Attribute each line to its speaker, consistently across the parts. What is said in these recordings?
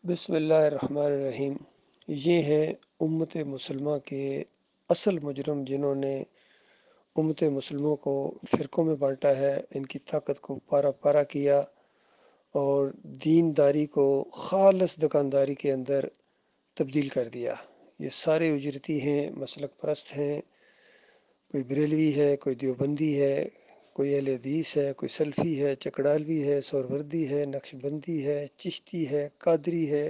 Speaker 1: بسم اللہ الرحمن الرحیم۔ یہ ہے امت مسلمہ کے اصل مجرم جنہوں نے امت مسلموں کو فرقوں میں بانٹا ہے، ان کی طاقت کو پارا پارا کیا اور دین داری کو خالص دکانداری کے اندر تبدیل کر دیا۔ یہ سارے اجرتی ہیں، مسلک پرست ہیں، کوئی بریلوی ہے، کوئی دیوبندی ہے، کوئی اہل حدیث ہے، کوئی سلفی ہے، چکڑالوی ہے، سہروردی ہے، نقشبندی ہے، چشتی ہے، قادری ہے،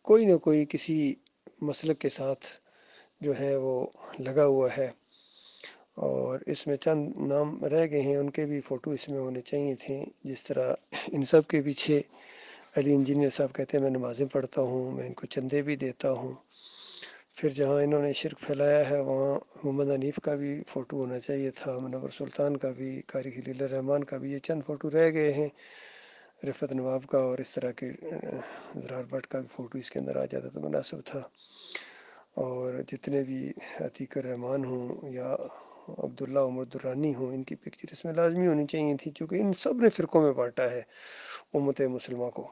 Speaker 1: کوئی نہ کوئی کسی مسلک کے ساتھ جو ہے وہ لگا ہوا ہے۔ اور اس میں چند نام رہ گئے ہیں، ان کے بھی فوٹو اس میں ہونے چاہیے تھے۔ جس طرح ان سب کے پیچھے علی انجینئر صاحب کہتے ہیں میں نمازیں پڑھتا ہوں، میں ان کو چندے بھی دیتا ہوں۔ پھر جہاں انہوں نے شرک پھیلایا ہے وہاں محمد حنیف کا بھی فوٹو ہونا چاہیے تھا، منور سلطان کا بھی، قاری خلیل الرحمان کا بھی۔ یہ چند فوٹو رہ گئے ہیں، رفعت نواب کا اور اس طرح کے زرار بٹ کا بھی فوٹو اس کے اندر آ جاتا تو مناسب تھا۔ اور جتنے بھی عتیق الرحمان ہوں یا عبداللہ عمر درانی ہوں، ان کی پکچر اس میں لازمی ہونی چاہیے تھی، کیونکہ ان سب نے فرقوں میں بانٹا ہے امت مسلمہ کو،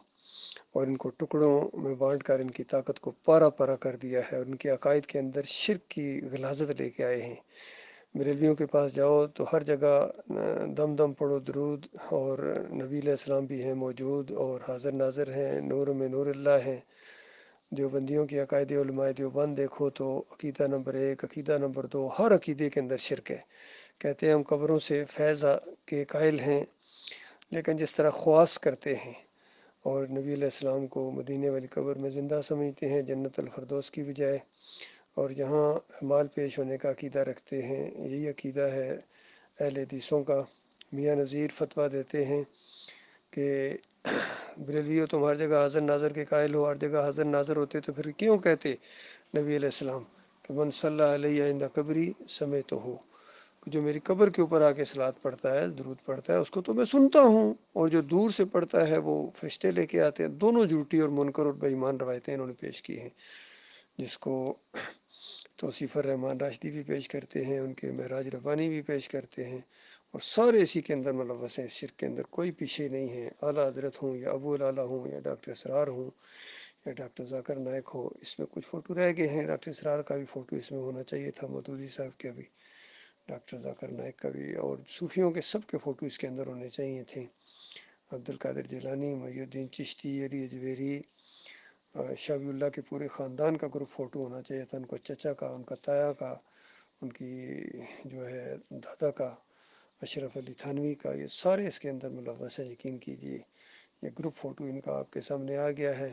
Speaker 1: اور ان کو ٹکڑوں میں بانٹ کر ان کی طاقت کو پارا پارا کر دیا ہے، اور ان کے عقائد کے اندر شرک کی غلاظت لے کے آئے ہیں۔ بریلویوں کے پاس جاؤ تو ہر جگہ دم دم پڑھو درود، اور نبی علیہ السلام بھی ہیں موجود اور حاضر ناظر ہیں، نور میں نور اللہ ہیں۔ دیوبندیوں کی عقائد علماء دیوبند دیکھو تو عقیدہ نمبر 1، عقیدہ نمبر 2، ہر عقیدے کے اندر شرک ہے۔ کہتے ہیں ہم قبروں سے فیض کے قائل ہیں، لیکن جس طرح خواص کرتے ہیں اور نبی علیہ السلام کو مدینے والی قبر میں زندہ سمجھتے ہیں جنت الفردوس کی بجائے، اور جہاں اعمال پیش ہونے کا عقیدہ رکھتے ہیں، یہی عقیدہ ہے اہل حدیثوں کا۔ میاں نذیر فتویٰ دیتے ہیں کہ بریلوی ہو تم ہر جگہ حاضر ناظر کے قائل ہو، ہر جگہ حاضر ناظر ہوتے تو پھر کیوں کہتے نبی علیہ السلام کہ من صلی علیہ عند قبری سمیتہ ہو، جو میری قبر کے اوپر آ کے صلوات پڑھتا ہے، درود پڑھتا ہے، اس کو تو میں سنتا ہوں، اور جو دور سے پڑھتا ہے وہ فرشتے لے کے آتے ہیں۔ دونوں جھوٹی اور منکر اور بے ایمان روایتیں انہوں نے پیش کی ہیں، جس کو توصیف الرحمان راشدی بھی پیش کرتے ہیں، ان کے معراج ربانی بھی پیش کرتے ہیں، اور سارے اسی کے اندر ملوث ہیں۔ شرک کے اندر کوئی پیچھے نہیں ہے، اعلیٰ حضرت ہوں یا ابو العلا ہوں یا ڈاکٹر اسرار ہوں یا ڈاکٹر ذاکر نائک ہو۔ اس میں کچھ فوٹو رہ گئے ہیں، ڈاکٹر اسرار کا بھی فوٹو اس میں ہونا چاہیے تھا، مودودی صاحب کا بھی، ڈاکٹر ذاکر نائک کا بھی، اور صوفیوں کے سب کے فوٹو اس کے اندر ہونے چاہیے تھے۔ عبد القادر جیلانی، محی الدین چشتی، علی اجویری، شاہ ولی اللہ کے پورے خاندان کا گروپ فوٹو ہونا چاہیے تھا، ان کو چچا کا، ان کا تایا کا، ان کی جو ہے دادا کا، اشرف علی تھانوی کا، یہ سارے اس کے اندر ملوث ہیں۔ یقین کیجیے یہ گروپ فوٹو ان کا آپ کے سامنے آ گیا ہے،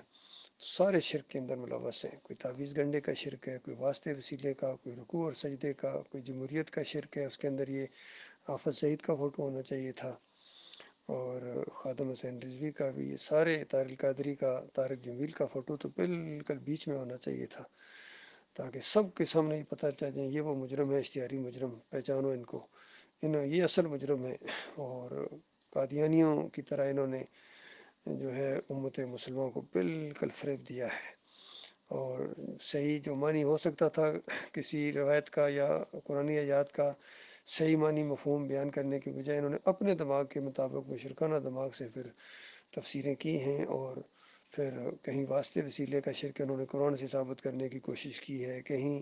Speaker 1: سارے شرک کے اندر ملوث ہیں۔ کوئی تعویذ گنڈے کا شرک ہے، کوئی واسطے وسیلے کا، کوئی رکوع اور سجدے کا، کوئی جمہوریت کا شرک ہے، اس کے اندر یہ حافظ سعید کا فوٹو ہونا چاہیے تھا، اور خادم حسین رضوی کا بھی، یہ سارے، طارق القادری کا، طارق جمیل کا فوٹو تو بالکل بیچ میں ہونا چاہیے تھا، تاکہ سب کے سامنے یہ پتہ چل جائے یہ وہ مجرم ہے، اشتہاری مجرم، پہچانو ان کو، یہ اصل مجرم ہے۔ اور قادیانیوں کی طرح انہوں نے جو ہے امت مسلموں کو بالکل فریب دیا ہے، اور صحیح جو معنی ہو سکتا تھا کسی روایت کا یا قرآنی آیات کا، صحیح معنی مفہوم بیان کرنے کے بجائے انہوں نے اپنے دماغ کے مطابق مشرکانہ دماغ سے پھر تفسیریں کی ہیں، اور پھر کہیں واسطے وسیلے کا شرک انہوں نے قرآن سے ثابت کرنے کی کوشش کی ہے، کہیں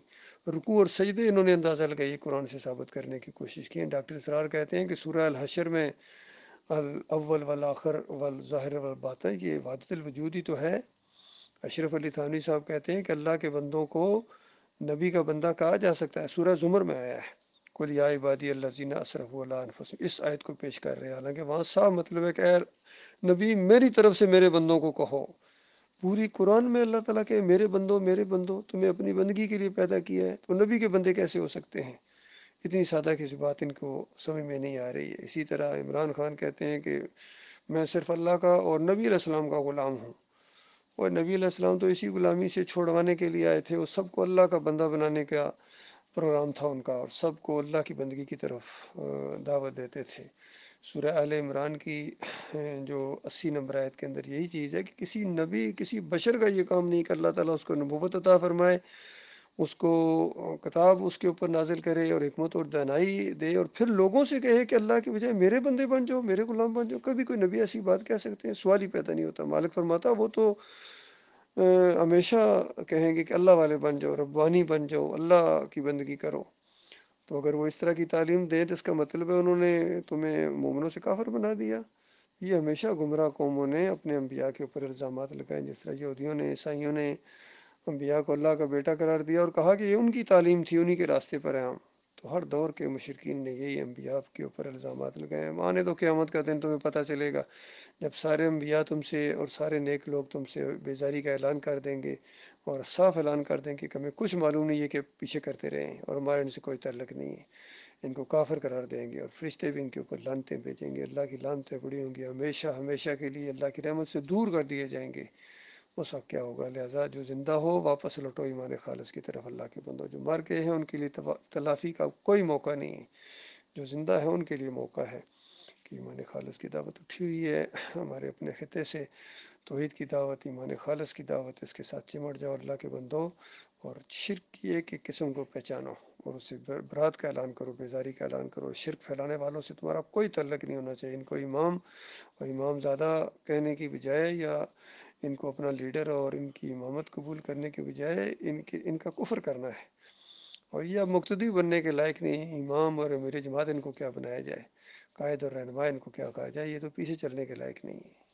Speaker 1: رکوع اور سجدے انہوں نے اندازہ لگائی قرآن سے ثابت کرنے کی کوشش کی ہے۔ ڈاکٹر اسرار کہتے ہیں کہ سورہ الحشر میں الاول والآخر والظاہر والباطن یہ وحدت الوجود ہی تو ہے۔ اشرف علی تھانوی صاحب کہتے ہیں کہ اللہ کے بندوں کو نبی کا بندہ کہا جا سکتا ہے، سورہ زمر میں آیا ہے، قل یا عبادی الذین اسرفوا علی انفسہم، اس آیت کو پیش کر رہے ہیں، حالانکہ وہاں صاف مطلب ہے کہ اے نبی میری طرف سے میرے بندوں کو کہو۔ پوری قرآن میں اللہ تعالیٰ کہ میرے بندوں میرے بندوں، تمہیں اپنی بندگی کے لیے پیدا کیا ہے، تو نبی کے بندے کیسے ہو سکتے ہیں؟ اتنی سادہ کی بات ان کو سمجھ میں نہیں آ رہی ہے۔ اسی طرح عمران خان کہتے ہیں کہ میں صرف اللہ کا اور نبی علیہ السلام کا غلام ہوں، اور نبی علیہ السلام تو اسی غلامی سے چھوڑوانے کے لیے آئے تھے، وہ سب کو اللہ کا بندہ بنانے کا پروگرام تھا ان کا، اور سب کو اللہ کی بندگی کی طرف دعوت دیتے تھے۔ سورہ آل عمران کی جو 80 نمبر آیت کے اندر یہی چیز ہے کہ کسی نبی کسی بشر کا یہ کام نہیں کہ اللہ تعالیٰ اس کو نبوت عطا فرمائے، اس کو کتاب اس کے اوپر نازل کرے اور حکمت اور دانائی دے، اور پھر لوگوں سے کہے کہ اللہ کی بجائے میرے بندے بن جاؤ، میرے غلام بن جاؤ۔ کبھی کوئی نبی ایسی بات کہہ سکتے ہیں؟ سوال ہی پیدا نہیں ہوتا۔ مالک فرماتا وہ تو ہمیشہ کہیں گے کہ اللہ والے بن جاؤ، ربانی بن جاؤ، اللہ کی بندگی کرو. تو اگر وہ اس طرح کی تعلیم دیں تو اس کا مطلب ہے انہوں نے تمہیں مومنوں سے کافر بنا دیا. یہ ہمیشہ گمراہ قوموں نے اپنے انبیاء کے اوپر الزامات لگائے، جس طرح یہودیوں نے، عیسائیوں نے انبیاء کو اللہ کا بیٹا قرار دیا اور کہا کہ یہ ان کی تعلیم تھی، انہی کے راستے پر ہیں ہم. تو ہر دور کے مشرکین نے یہی انبیاء کے اوپر الزامات لگائے ہیں. آنے دو قیامت کا دن، تمہیں پتہ چلے گا جب سارے انبیاء تم سے اور سارے نیک لوگ تم سے بیزاری کا اعلان کر دیں گے اور صاف اعلان کر دیں گے کہ ہمیں کچھ معلوم نہیں ہے کہ پیچھے کرتے رہے ہیں اور ہمارے ان سے کوئی تعلق نہیں ہے. ان کو کافر قرار دیں گے اور فرشتے بھی ان کے اوپر لعنتیں بھیجیں گے. اللہ کی لعنتیں پڑی ہوں گی، ہمیشہ ہمیشہ کے لیے اللہ کی رحمت سے دور کر دیے جائیں گے. اس وقت کیا ہوگا؟ لہٰذا جو زندہ ہو واپس لوٹو ایمان خالص کی طرف. اللہ کے بندو جو مر گئے ہیں ان کے لیے تلافی کا کوئی موقع نہیں ہے. جو زندہ ہے ان کے لیے موقع ہے کہ ایمان خالص کی دعوت اٹھی ہوئی ہے ہمارے اپنے خطے سے. توحید کی دعوت، ایمان خالص کی دعوت، اس کے ساتھ چمٹ جاؤ اللہ کے بندو، اور شرک کی ایک ایک قسم کو پہچانو اور اس سے برات کا اعلان کرو، بیزاری کا اعلان کرو. شرک پھیلانے والوں سے تمہارا کوئی تعلق نہیں ہونا چاہیے. ان کو امام اور امام زیادہ کہنے کی بجائے یا ان کو اپنا لیڈر اور ان کی امامت قبول کرنے کے بجائے ان کا کفر کرنا ہے. اور یہ اب مقتدی بننے کے لائق نہیں ہے. امام اور میری جماعت ان کو کیا بنایا جائے، قائد اور رہنما ان کو کیا کہا جائے، یہ تو پیچھے چلنے کے لائق نہیں ہے.